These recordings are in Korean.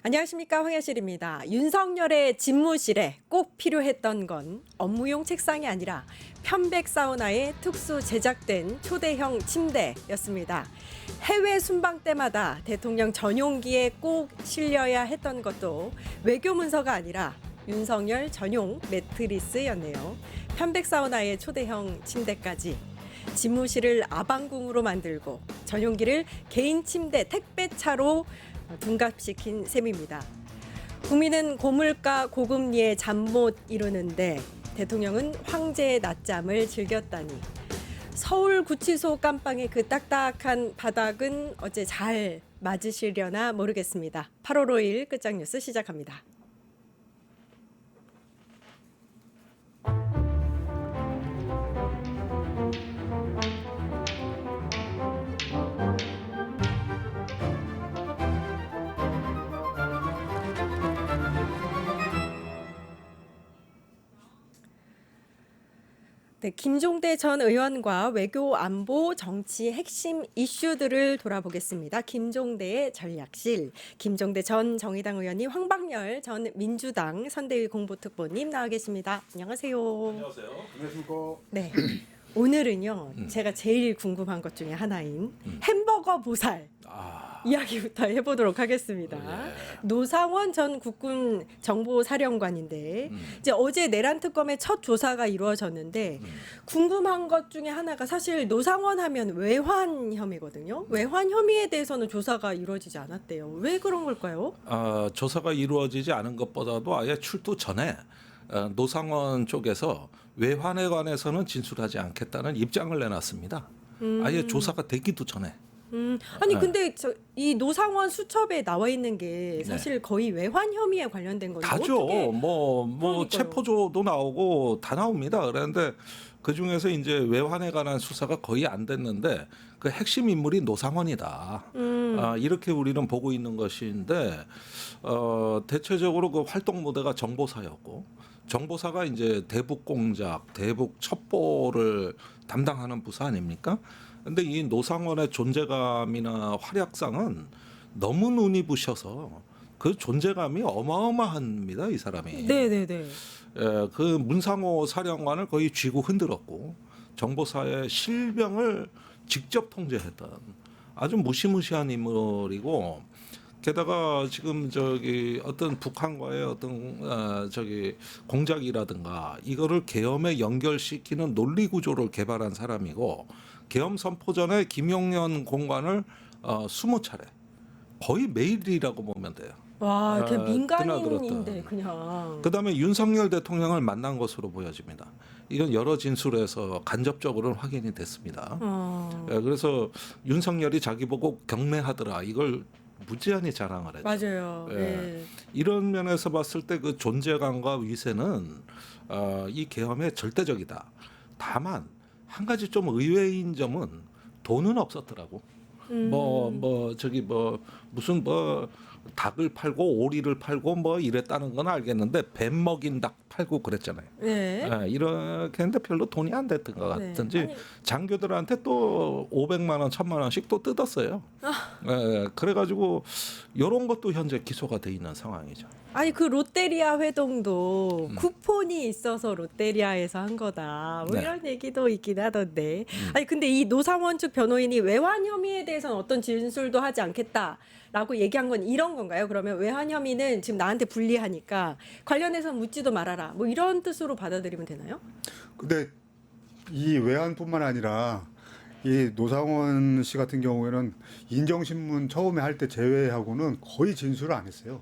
안녕하십니까, 황혜실입니다. 윤석열의 집무실에 꼭 필요했던 건 업무용 책상이 아니라 편백 사우나에 특수 제작된 초대형 침대였습니다. 해외 순방 때마다 대통령 전용기에 꼭 실려야 했던 것도 외교 문서가 아니라 윤석열 전용 매트리스였네요. 편백 사우나의 초대형 침대까지 집무실을 아방궁으로 만들고 전용기를 개인 침대 택배차로 둔갑시킨 셈입니다. 국민은 고물가 고금리에 잠 못 이루는데 대통령은 황제의 낮잠을 즐겼다니. 서울구치소 깜빵의 그 딱딱한 바닥은 어째 잘 맞으시려나 모르겠습니다. 8월 5일 끝장뉴스 시작합니다. 네, 김종대 전 의원과 외교 안보 정치 핵심 이슈들을 돌아보겠습니다. 김종대의 전략실, 김종대 전 정의당 의원님, 황방열 전 민주당 선대위 공보특보님 나와 계십니다. 안녕하세요. 안녕하세요. 안녕하십니까. 네, 오늘은요 제가 제일 궁금한 것 중에 하나인 햄버거 보살 이야기부터 해보도록 하겠습니다. 노상원 전 국군 정보사령관인데 이제 어제 내란 특검의 첫 조사가 이루어졌는데 궁금한 것 중에 하나가 사실 노상원 하면 외환 혐의거든요. 외환 혐의에 대해서는 조사가 이루어지지 않았대요. 왜 그런 걸까요? 조사가 이루어지지 않은 것보다도 아예 출두 전에 노상원 쪽에서 외환에 관해서는 진술하지 않겠다는 입장을 내놨습니다. 아예 조사가 되기도 전에. 아니 근데 이 노상원 수첩에 나와 있는 게 사실 거의 외환 혐의에 관련된 건데 다죠. 어떻게 뭐 체포조도 나오고 다 나옵니다. 그런데 그 중에서 이제 외환에 관한 수사가 거의 안 됐는데 그 핵심 인물이 노상원이다. 이렇게 우리는 보고 있는 것인데 대체적으로 그 활동 무대가 정보사였고 정보사가 이제 대북 공작, 대북 첩보를 담당하는 부서 아닙니까? 근데 이 노상원의 존재감이나 활약상은 너무 눈이 부셔서 그 존재감이 어마어마합니다, 이 사람이. 네네네. 그 문상호 사령관을 거의 쥐고 흔들었고 정보사의 실병을 직접 통제했던 아주 무시무시한 인물이고 게다가 지금 어떤 북한과의 어떤 공작이라든가 이거를 계엄에 연결시키는 논리 구조를 개발한 사람이고 계엄 선포 전에 김용현 공관을 20차례 거의 매일이라고 보면 돼요. 와, 그냥 민간인인데 드나들었던. 그냥. 그다음에 윤석열 대통령을 만난 것으로 보여집니다. 이건 여러 진술에서 간접적으로는 확인이 됐습니다. 그래서 윤석열이 자기 보고 경례하더라. 이걸 무지한히 자랑을 했죠. 맞아요. 네. 이런 면에서 봤을 때 그 존재감과 위세는 이 계엄에 절대적이다. 다만 한 가지 좀 의외인 점은 돈은 없었더라고. 무슨 닭을 팔고 오리를 팔고 뭐 이랬다는 건 알겠는데 뱀 먹인 닭 팔고 그랬잖아요. 네. 이렇게 했는데 별로 돈이 안 됐던 것 같은지 아니, 장교들한테 또 500만 원, 1000만 원씩 또 뜯었어요. 그래가지고 이런 것도 현재 기소가 돼 있는 상황이죠. 아니 그 롯데리아 회동도 쿠폰이 있어서 롯데리아에서 한 거다. 뭐 네. 이런 얘기도 있긴 하던데. 아니 근데 이 노상원 측 변호인이 외환 혐의에 대해서는 어떤 진술도 하지 않겠다라고 얘기한 건 이런 건가요? 그러면 외환 혐의는 지금 나한테 불리하니까 관련해서 묻지도 말아라. 뭐 이런 뜻으로 받아들이면 되나요? 근데 이 외환뿐만 아니라 이 노상원 씨 같은 경우에는 인정신문 처음에 할 때 제외하고는 거의 진술을 안 했어요.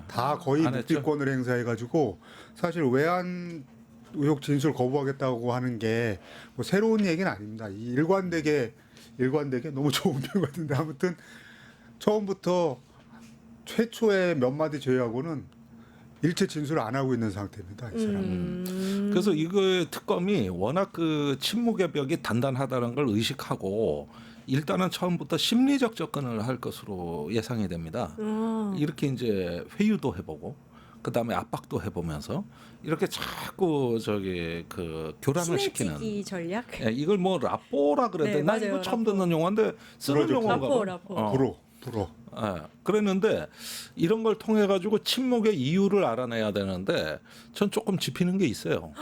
다 거의 안 했죠? 묵비권을 행사해가지고 사실 외환 의혹 진술 거부하겠다고 하는 게 뭐 새로운 얘기는 아닙니다. 이 일관되게 너무 좋은 표현 같은데 아무튼 처음부터 최초의 몇 마디 제외하고는 일체 진술을 안 하고 있는 상태입니다. 이 사람은. 그래서 이거의 특검이 워낙 그 침묵의 벽이 단단하다는 걸 의식하고 일단은 처음부터 심리적 접근을 할 것으로 예상이 됩니다. 이렇게 이제 회유도 해보고 그다음에 압박도 해보면서 이렇게 자꾸 그 교란을 시키는 친해지기 전략? 이걸 뭐 라뽀라 그래야 네, 되나? 맞아요, 이거 처음 라뽀. 듣는 용어인데 쓰는 그러죠. 용어가 라포. 프로. 불어. 그랬는데 이런 걸 통해 가지고 침묵의 이유를 알아내야 되는데 전 조금 짚히는 게 있어요.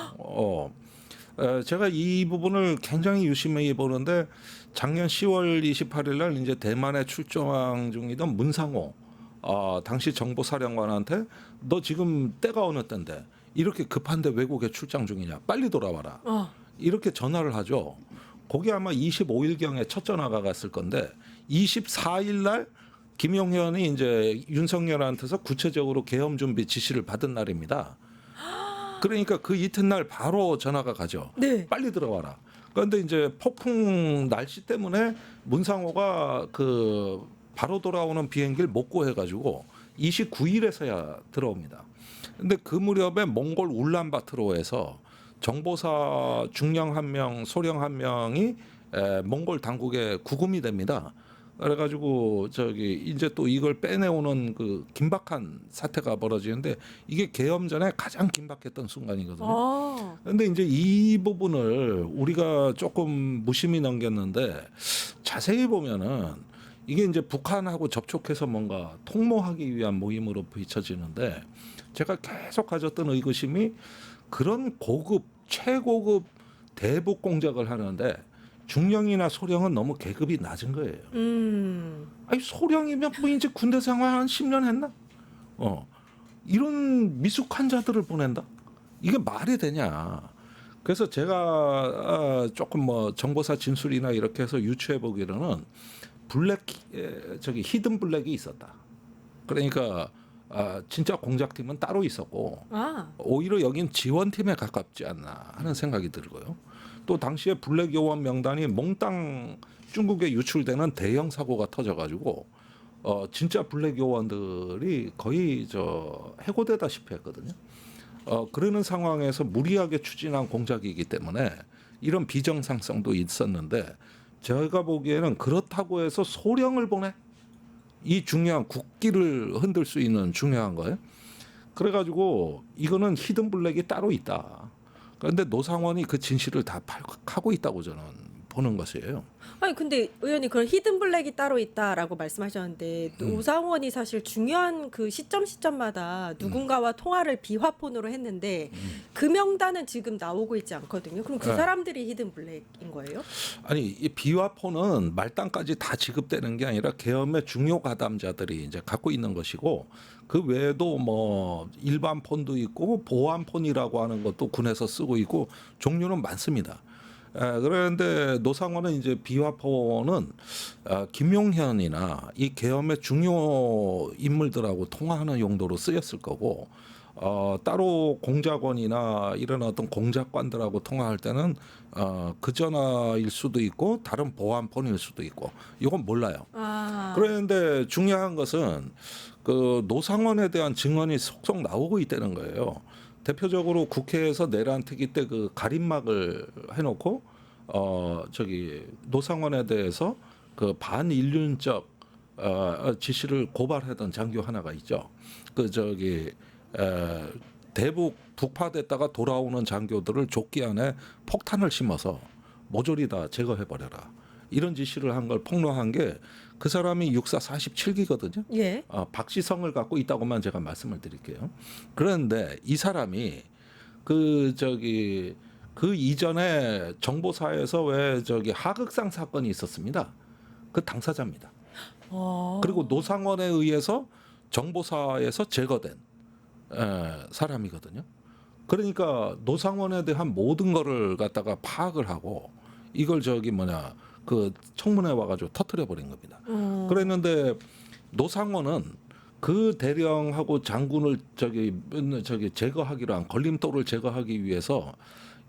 제가 이 부분을 굉장히 유심히 보는데 작년 10월 28일 날 이제 대만에 출정 중이던 문상호 당시 정보사령관한테 너 지금 때가 어느 때인데 이렇게 급한데 외국에 출장 중이냐 빨리 돌아와라 이렇게 전화를 하죠. 거기 아마 25일경에 첫 전화가 갔을 건데 24일 날 김용현이 이제 윤석열한테서 구체적으로 계엄 준비 지시를 받은 날입니다. 그러니까 그 이튿날 바로 전화가 가죠. 네. 빨리 들어와라. 그런데 이제 폭풍 날씨 때문에 문상호가 그 바로 돌아오는 비행기를 못 구해가지고 29일에서야 들어옵니다. 근데 그 무렵에 몽골 울란바토르에서 정보사 중령 한 명, 소령 한 명이 몽골 당국에 구금이 됩니다. 그래가지고 저기 이제 또 이걸 빼내오는 그 긴박한 사태가 벌어지는데 이게 계엄 전에 가장 긴박했던 순간이거든요. 그런데 이제 이 부분을 우리가 조금 무심히 넘겼는데 자세히 보면은 이게 이제 북한하고 접촉해서 뭔가 통모하기 위한 모임으로 비춰지는데 제가 계속 가졌던 의구심이 그런 고급 최고급 대북 공작을 하는데 중령이나 소령은 너무 계급이 낮은 거예요. 아니 소령이면 뭐 이제 군대 생활 한 10년 했나? 이런 미숙한 자들을 보낸다? 이게 말이 되냐? 그래서 제가 조금 뭐 정보사 진술이나 이렇게 해서 유추해 보기로는 블랙 저기 히든 블랙이 있었다. 그러니까 진짜 공작팀은 따로 있었고 오히려 여긴 지원팀에 가깝지 않나 하는 생각이 들고요. 또 당시에 블랙 요원 명단이 몽땅 중국에 유출되는 대형 사고가 터져가지고 진짜 블랙 요원들이 거의 저 해고되다시피 했거든요. 그러는 상황에서 무리하게 추진한 공작이기 때문에 이런 비정상성도 있었는데 제가 보기에는 그렇다고 해서 소령을 보내 이 중요한 국기를 흔들 수 있는 중요한 거예요. 그래가지고 이거는 히든 블랙이 따로 있다. 그런데 노상원이 그 진실을 다 파악하고 있다고 저는 보는 것이에요. 아니 근데 의원님 그런 히든 블랙이 따로 있다라고 말씀하셨는데 노상원이 사실 중요한 그 시점마다 누군가와 통화를 비화폰으로 했는데 그 명단은 지금 나오고 있지 않거든요. 그럼 그 사람들이 히든 블랙인 거예요? 아니 이 비화폰은 말단까지 다 지급되는 게 아니라 계엄의 중요 가담자들이 이제 갖고 있는 것이고 그 외에도 뭐 일반 폰도 있고 보안 폰이라고 하는 것도 군에서 쓰고 있고 종류는 많습니다. 그런데 노상원은 이제 비화폰은 김용현이나 이 계엄의 중요 인물들하고 통화하는 용도로 쓰였을 거고 따로 공작원이나 이런 어떤 공작관들하고 통화할 때는 그 전화일 수도 있고 다른 보안폰일 수도 있고 이건 몰라요. 그런데 중요한 것은 그 노상원에 대한 증언이 속속 나오고 있다는 거예요. 대표적으로 국회에서 내란특위 때 그 가림막을 해놓고 저기 노상원에 대해서 그 반인륜적 지시를 고발하던 장교 하나가 있죠. 그 저기 대북 북파됐다가 돌아오는 장교들을 조끼 안에 폭탄을 심어서 모조리 다 제거해 버려라. 이런 지시를 한 걸 폭로한 게 그 사람이 육사 47기거든요. 예. 박시성을 갖고 있다고만 제가 말씀을 드릴게요. 그런데 이 사람이 그 저기 그 이전에 정보사에서 왜 저기 하극상 사건이 있었습니다. 그 당사자입니다. 그리고 노상원에 의해서 정보사에서 제거된 사람이거든요. 그러니까 노상원에 대한 모든 거를 갖다가 파악을 하고 이걸 저기 뭐냐 그 청문회 와가지고 터뜨려 버린 겁니다. 그랬는데 노상원은 그 대령하고 장군을 저기 제거하기로 한 걸림돌을 제거하기 위해서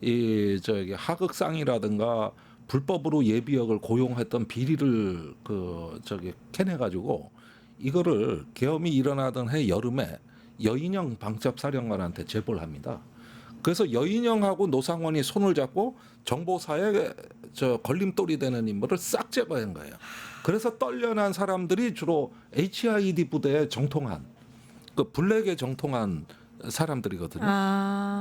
이 저기 하극상이라든가 불법으로 예비역을 고용했던 비리를 그 저기 캐내가지고 이거를 계엄이 일어나던 해 여름에 여인영 방첩사령관한테 제보를 합니다. 그래서 여인영하고 노상원이 손을 잡고 정보사에 저 걸림돌이 되는 인물을 싹 제거한 거예요. 그래서 떨려난 사람들이 주로 HID 부대에 정통한 그 블랙에 정통한 사람들이거든요.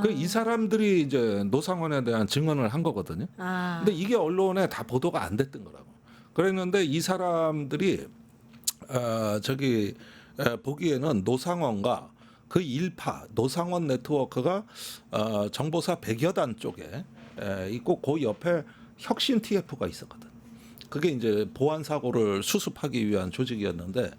그 이 사람들이 이제 노상원에 대한 증언을 한 거거든요. 근데 이게 언론에 다 보도가 안 됐던 거라고. 그랬는데 이 사람들이 보기에는 노상원과 그 일파 노상원 네트워크가 정보사 100여 단 쪽에 있고 그 옆에 혁신 TF가 있었거든. 그게 이제 보안 사고를 수습하기 위한 조직이었는데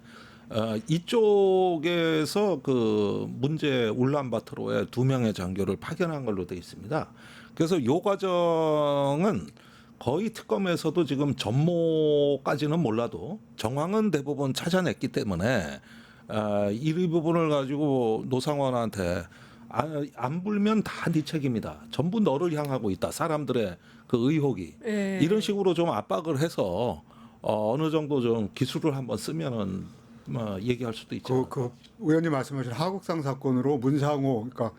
이쪽에서 그 문제 울란바토르에 2명의 장교를 파견한 걸로 돼 있습니다. 그래서 요 과정은 거의 특검에서도 지금 전모까지는 몰라도 정황은 대부분 찾아냈기 때문에 이 부분을 가지고 노상원한테 안 불면 다 네 책임이다. 전부 너를 향하고 있다. 사람들의 그 의혹이 이런 식으로 좀 압박을 해서 어느 정도 좀 기술을 한번 쓰면은 얘기할 수도 있죠. 그 의원님 말씀하신 하국상 사건으로 문상호 그러니까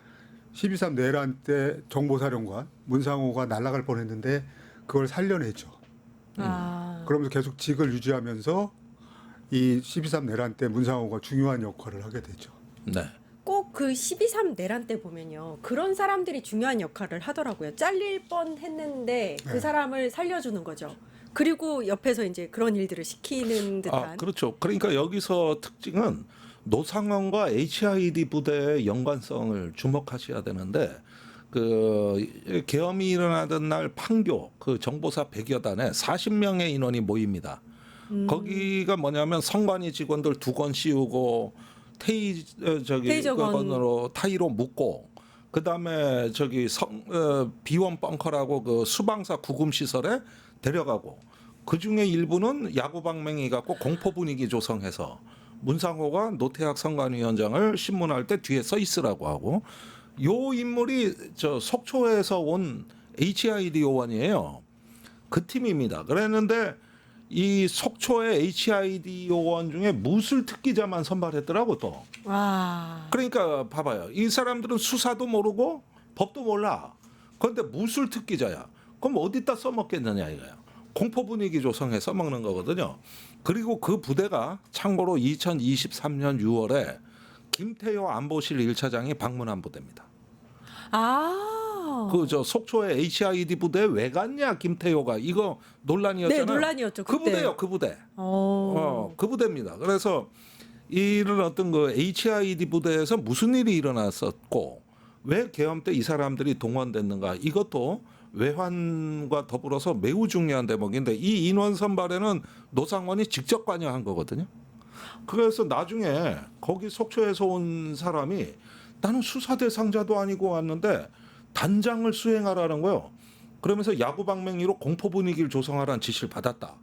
12.3 내란 때 정보사령관 문상호가 날아갈 뻔했는데 그걸 살려내죠. 그러면서 계속 직을 유지하면서 이 12.3 내란 때 문상호가 중요한 역할을 하게 되죠. 네. 꼭 그 12.3 내란 때 보면요. 그런 사람들이 중요한 역할을 하더라고요. 잘릴 뻔했는데 그 사람을 살려주는 거죠. 그리고 옆에서 이제 그런 일들을 시키는 듯한. 그렇죠. 그러니까 여기서 특징은 노상원과 HID 부대의 연관성을 주목하셔야 되는데 그 계엄이 일어나던 날 판교 그 정보사 100여 단에 40명의 인원이 모입니다. 거기가 뭐냐면 성관이 직원들 2건 씌우고 테이저건으로 타이로 묶고 그다음에 비원 벙커라고 그 수방사 구금 시설에 데려가고 그 중에 일부는 야구방맹이 갖고 공포 분위기 조성해서 문상호가 노태학 선관위원장을 신문할 때 뒤에 서 있으라고 하고 요 인물이 저 속초에서 온 HID 요원이에요. 그 팀입니다. 그랬는데 이 속초의 HID 요원 중에 무술 특기자만 선발했더라고 또. 와. 그러니까 봐봐요. 이 사람들은 수사도 모르고 법도 몰라. 그런데 무술 특기자야. 그럼 어디다 써먹겠느냐 이거야. 공포 분위기 조성해 써먹는 거거든요. 그리고 그 부대가 참고로 2023년 6월에 김태효 안보실 1차장이 방문한 부대입니다. 그 저 속초의 HID 부대에 왜 갔냐 김태효가 이거 논란이었잖아요. 네, 논란이었죠. 그 그때. 부대요, 그 부대. 그 부대입니다. 그래서 이런 어떤 그 HID 부대에서 무슨 일이 일어났었고 왜 계엄 때 이 사람들이 동원됐는가 이것도 외환과 더불어서 매우 중요한 대목인데 이 인원 선발에는 노상원이 직접 관여한 거거든요. 그래서 나중에 거기 속초에서 온 사람이 나는 수사 대상자도 아니고 왔는데 단장을 수행하라는 거예요. 그러면서 야구방맹이로 공포 분위기를 조성하라는 지시를 받았다.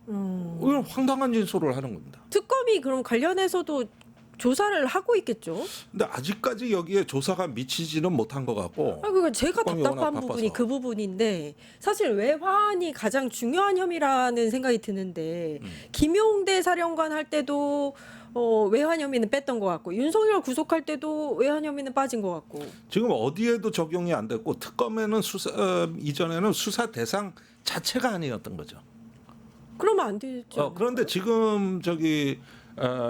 이건 황당한 진술을 하는 겁니다. 특검이 그럼 관련해서도 조사를 하고 있겠죠? 근데 아직까지 여기에 조사가 미치지는 못한 것 같고. 그러니까 제가 특검이 답답한 워낙 부분이 바빠서. 그 부분인데 사실 외환이 가장 중요한 혐의라는 생각이 드는데 김용대 사령관 할 때도 외환 혐의는 뺐던 것 같고 윤석열 구속할 때도 외환 혐의는 빠진 것 같고. 지금 어디에도 적용이 안 됐고 특검에는 이전에는 수사 대상 자체가 아니었던 거죠. 그러면 안 되죠. 그런데 지금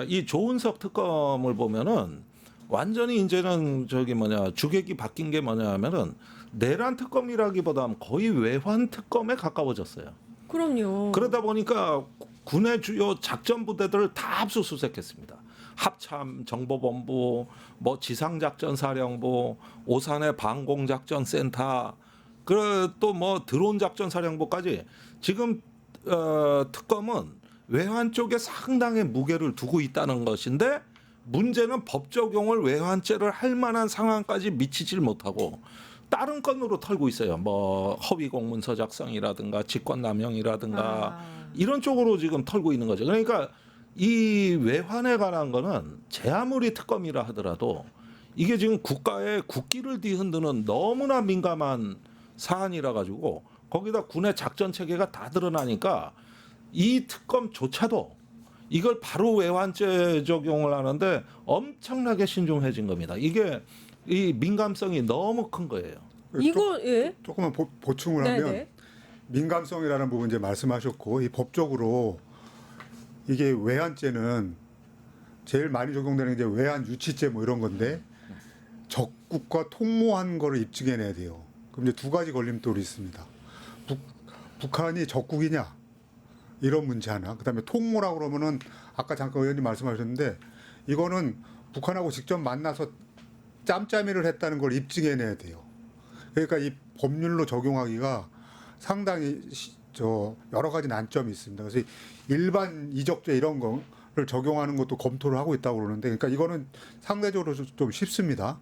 이 조은석 특검을 보면은 완전히 이제는 주객이 바뀐 게 뭐냐면은 내란 특검이라기보다는 거의 외환 특검에 가까워졌어요. 그럼요. 그러다 보니까 군의 주요 작전 부대들을 다 압수수색했습니다. 합참 정보본부, 뭐 지상작전사령부, 오산의 방공작전센터, 또 뭐 드론 작전사령부까지 지금 특검은 외환 쪽에 상당히 무게를 두고 있다는 것인데 문제는 법 적용을 외환죄를 할 만한 상황까지 미치질 못하고 다른 건으로 털고 있어요. 뭐 허위 공문서 작성이라든가 직권남용이라든가 이런 쪽으로 지금 털고 있는 거죠. 그러니까 이 외환에 관한 거는 제 아무리 특검이라 하더라도 이게 지금 국가의 국기를 뒤흔드는 너무나 민감한 사안이라 가지고 거기다 군의 작전 체계가 다 드러나니까 이 특검조차도 이걸 바로 외환죄 적용을 하는데 엄청나게 신중해진 겁니다. 이게 이 민감성이 너무 큰 거예요. 이거 예. 조금만 보충을 네네. 하면 민감성이라는 부분 이제 말씀하셨고 이 법적으로 이게 외환죄는 제일 많이 적용되는 게 이제 외환 유치죄 뭐 이런 건데 적국과 통모한 거를 입증해내야 돼요. 그럼 이제 두 가지 걸림돌이 있습니다. 북한이 적국이냐 이런 문제 하나. 그다음에 통모라고 그러면은 아까 잠깐 의원님 말씀하셨는데 이거는 북한하고 직접 만나서 짬짬이를 했다는 걸 입증해내야 돼요. 그러니까 이 법률로 적용하기가 상당히 여러 가지 난점이 있습니다. 그래서 일반 이적죄 이런 거를 적용하는 것도 검토를 하고 있다고 그러는데, 그러니까 이거는 상대적으로 좀 쉽습니다.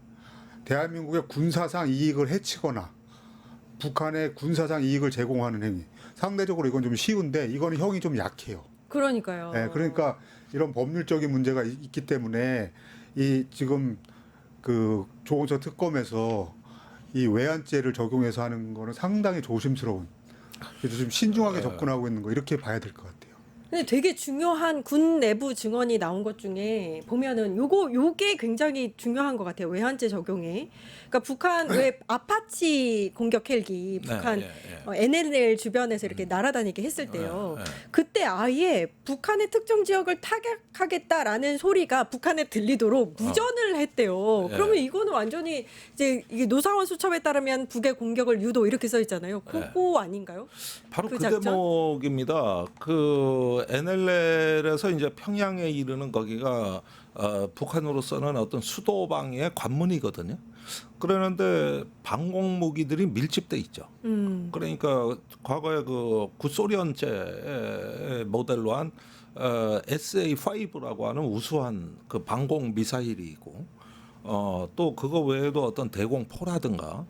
대한민국의 군사상 이익을 해치거나 북한의 군사상 이익을 제공하는 행위. 상대적으로 이건 좀 쉬운데 이거는 형이 좀 약해요. 그러니까요. 네, 그러니까 이런 법률적인 문제가 있기 때문에 이 지금 그 조원서 특검에서 이 외환죄를 적용해서 하는 거는 상당히 조심스러운. 그래서 좀 신중하게 접근하고 있는 거 이렇게 봐야 될 것 같아요. 근데 되게 중요한 군 내부 증언이 나온 것 중에 보면은 요게 굉장히 중요한 것 같아요. 외환죄 적용에. 그러니까 북한 왜 아파치 공격 헬기 북한 NLL 주변에서 이렇게 날아다니게 했을 때요. 그때 아예 북한의 특정 지역을 타격하겠다라는 소리가 북한에 들리도록 무전을 했대요. 그러면 이거는 완전히 이제 이게 노상원 수첩에 따르면 북의 공격을 유도 이렇게 써 있잖아요. 그거 아닌가요? 바로 그 작전? 대목입니다. 그 NLL에서 이제 평양에 이르는 거기가 북한으로서는 어떤 수도방위의 관문이거든요. 그러는데 방공 무기들이 밀집돼 있죠. 그러니까 과거에 그 구소련제 모델로 한 SA5라고 하는 우수한 그 방공 미사일이 있고 또 그거 외에도 어떤 대공포라든가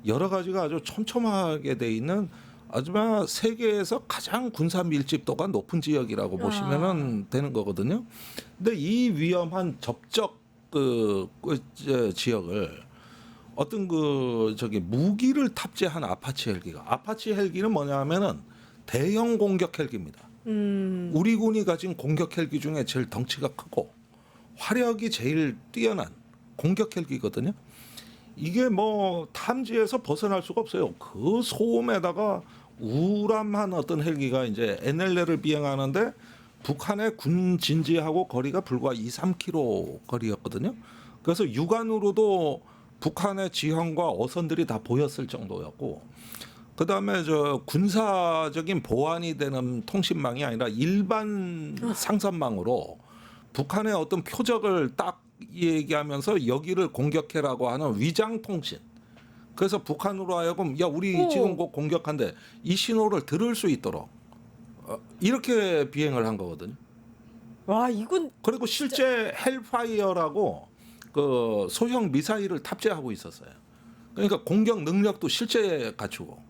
여러 가지가 아주 촘촘하게 돼 있는 아주마 세계에서 가장 군사 밀집도가 높은 지역이라고 보시면은 되는 거거든요. 근데 이 위험한 접적 지역을 어떤 무기를 탑재한 아파치 헬기는 뭐냐면은 대형 공격 헬기입니다. 우리 군이 가진 공격 헬기 중에 제일 덩치가 크고 화력이 제일 뛰어난 공격 헬기거든요. 이게 뭐 탐지에서 벗어날 수가 없어요. 그 소음에다가 우람한 어떤 헬기가 이제 NLL을 비행하는데 북한의 군 진지하고 거리가 불과 2-3km 거리였거든요. 그래서 육안으로도 북한의 지형과 어선들이 다 보였을 정도였고, 그다음에 군사적인 보안이 되는 통신망이 아니라 일반 상선망으로 북한의 어떤 표적을 딱 얘기하면서 여기를 공격해라고 하는 위장 통신. 그래서 북한으로 하여금 야 우리 지금 곧 공격한데 이 신호를 들을 수 있도록 이렇게 비행을 한 거거든요. 와 이건 그리고 실제 헬파이어라고 그 소형 미사일을 탑재하고 있었어요. 그러니까 공격 능력도 실제 갖추고.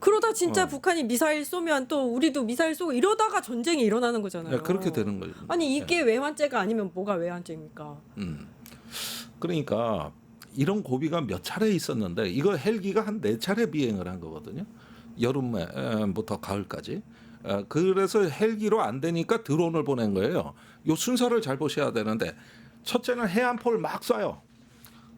그러다 진짜 북한이 미사일 쏘면 또 우리도 미사일 쏘고 이러다가 전쟁이 일어나는 거잖아요. 네, 그렇게 되는 거죠. 아니 이게 외환죄가 아니면 뭐가 외환죄입니까? 그러니까 이런 고비가 몇 차례 있었는데 이거 헬기가 한 4차례 비행을 한 거거든요. 여름부터 가을까지. 그래서 헬기로 안 되니까 드론을 보낸 거예요. 요 순서를 잘 보셔야 되는데 첫째는 해안포를 막 쏴요.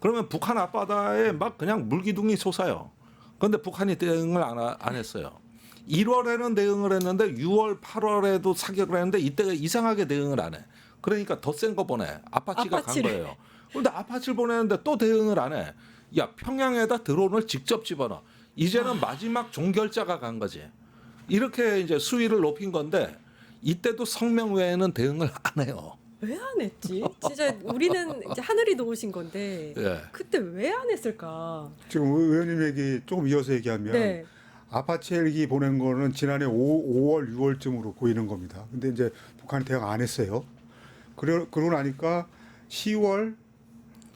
그러면 북한 앞바다에 막 그냥 물기둥이 솟아요. 그런데 북한이 대응을 안 했어요. 1월에는 대응을 했는데 6월, 8월에도 사격을 했는데 이때가 이상하게 대응을 안 해. 그러니까 더 센 거 보내. 아파치가 간 거예요. 그런데 아파치를 보내는데 또 대응을 안 해. 야 평양에다 드론을 직접 집어넣어. 이제는 마지막 종결자가 간 거지. 이렇게 이제 수위를 높인 건데 이때도 성명 외에는 대응을 안 해요. 왜 안 했지? 진짜 우리는 이제 하늘이 도우신 건데 그때 왜 안 했을까? 지금 의원님 얘기 조금 이어서 얘기하면 네. 아파치 헬기 보낸 거는 지난해 5월, 6월쯤으로 보이는 겁니다. 근데 이제 북한이 대응 안 했어요. 그러고 나니까 10월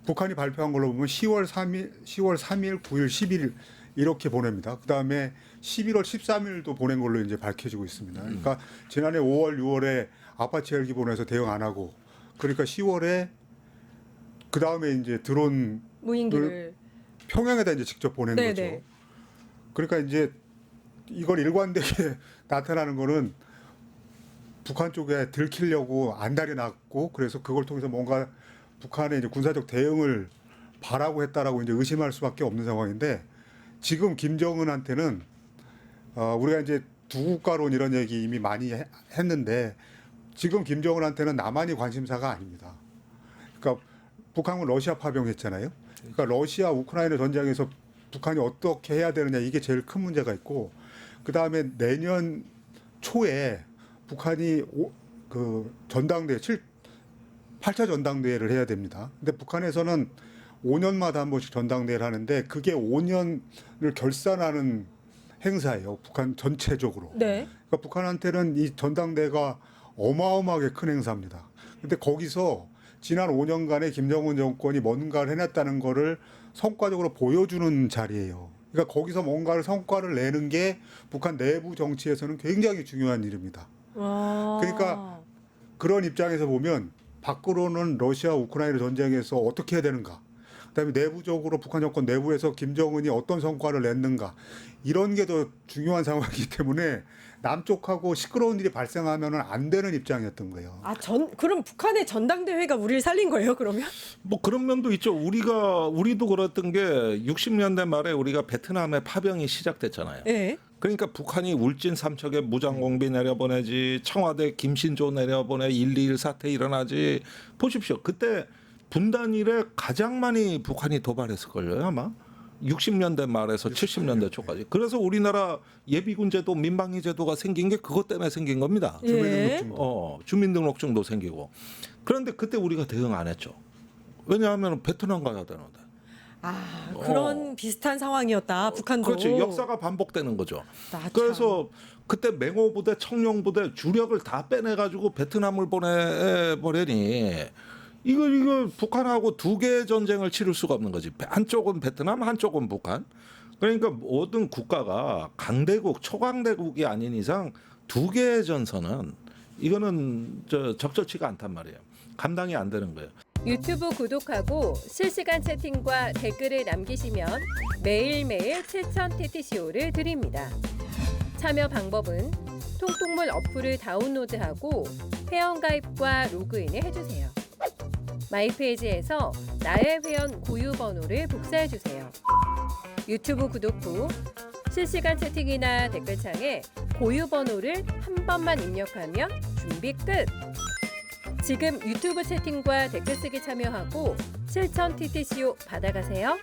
북한이 발표한 걸로 보면 10월 3일, 9일, 11일 이렇게 보냅니다. 그다음에 11월 13일도 보낸 걸로 이제 밝혀지고 있습니다. 그러니까 지난해 5월, 6월에 아파치 헬기 보내서 대응 안 하고, 그러니까 10월에 그다음에 이제 드론 무인기를 평양에다 이제 직접 보낸 네네. 거죠. 그러니까 이제 이걸 일관되게 나타나는 거는 북한 쪽에 들키려고 안달이 났고, 그래서 그걸 통해서 뭔가 북한의 이제 군사적 대응을 바라고 했다라고 이제 의심할 수밖에 없는 상황인데, 지금 김정은한테는 우리가 이제 두 국가론 이런 얘기 이미 많이 했는데 지금 김정은한테는 남한이 관심사가 아닙니다. 그러니까 북한은 러시아 파병했잖아요. 그러니까 러시아 우크라이나 전쟁에서 북한이 어떻게 해야 되느냐, 이게 제일 큰 문제가 있고, 그 다음에 내년 초에 북한이 그 전당대 8차 전당대회를 해야 됩니다. 근데 북한에서는 5년마다 한 번씩 전당대회를 하는데 그게 5년을 결산하는 행사예요. 북한 전체적으로. 네. 그러니까 북한한테는 이 전당대회가 어마어마하게 큰 행사입니다. 근데 거기서 지난 5년간의 김정은 정권이 뭔가를 해냈다는 거를 성과적으로 보여주는 자리예요. 그러니까 거기서 뭔가를 성과를 내는 게 북한 내부 정치에서는 굉장히 중요한 일입니다. 그러니까 그런 입장에서 보면 밖으로는 러시아 우크라이나 전쟁에서 어떻게 해야 되는가, 그다음에 내부적으로 북한 정권 내부에서 김정은이 어떤 성과를 냈는가, 이런 게 더 중요한 상황이기 때문에 남쪽하고 시끄러운 일이 발생하면은 안 되는 입장이었던 거예요. 그럼 북한의 전당대회가 우리를 살린 거예요, 그러면? 뭐 그런 면도 있죠. 우리도 그랬던 게 60년대 말에 우리가 베트남에 파병이 시작됐잖아요. 네. 그러니까 북한이 울진 삼척에 무장공비 내려보내지, 청와대 김신조 내려보내, 1.21 사태 일어나지. 보십시오. 그때 분단 이래 가장 많이 북한이 도발했을 걸요, 아마. 60년대 말에서 70년대 초까지. 그래서 우리나라 예비군 제도, 민방위 제도가 생긴 게 그것 때문에 생긴 겁니다. 주민등록증도 생기고. 그런데 그때 우리가 대응 안 했죠. 왜냐하면 베트남 가야 되는데. 그런 비슷한 상황이었다. 북한도. 그렇지. 역사가 반복되는 거죠. 참. 그래서 그때 맹호부대, 청룡부대 주력을 다 빼내가지고 베트남을 보내버리니 이거 북한하고 두 개의 전쟁을 치를 수가 없는 거지. 한쪽은 베트남, 한쪽은 북한. 그러니까 모든 국가가 강대국, 초강대국이 아닌 이상 두 개의 전선은 이거는 적절치가 않단 말이에요. 감당이 안 되는 거예요. 유튜브 구독하고 실시간 채팅과 댓글을 남기시면 매일매일 7,000TTCO를 드립니다. 참여 방법은 통통물 어플을 다운로드하고 회원가입과 로그인을 해주세요. 마이페이지에서 나의 회원 고유 번호를 복사해주세요. 유튜브 구독 후 실시간 채팅이나 댓글창에 고유 번호를 한 번만 입력하면 준비 끝! 지금 유튜브 채팅과 댓글 쓰기 참여하고 7,000TTCO 받아가세요.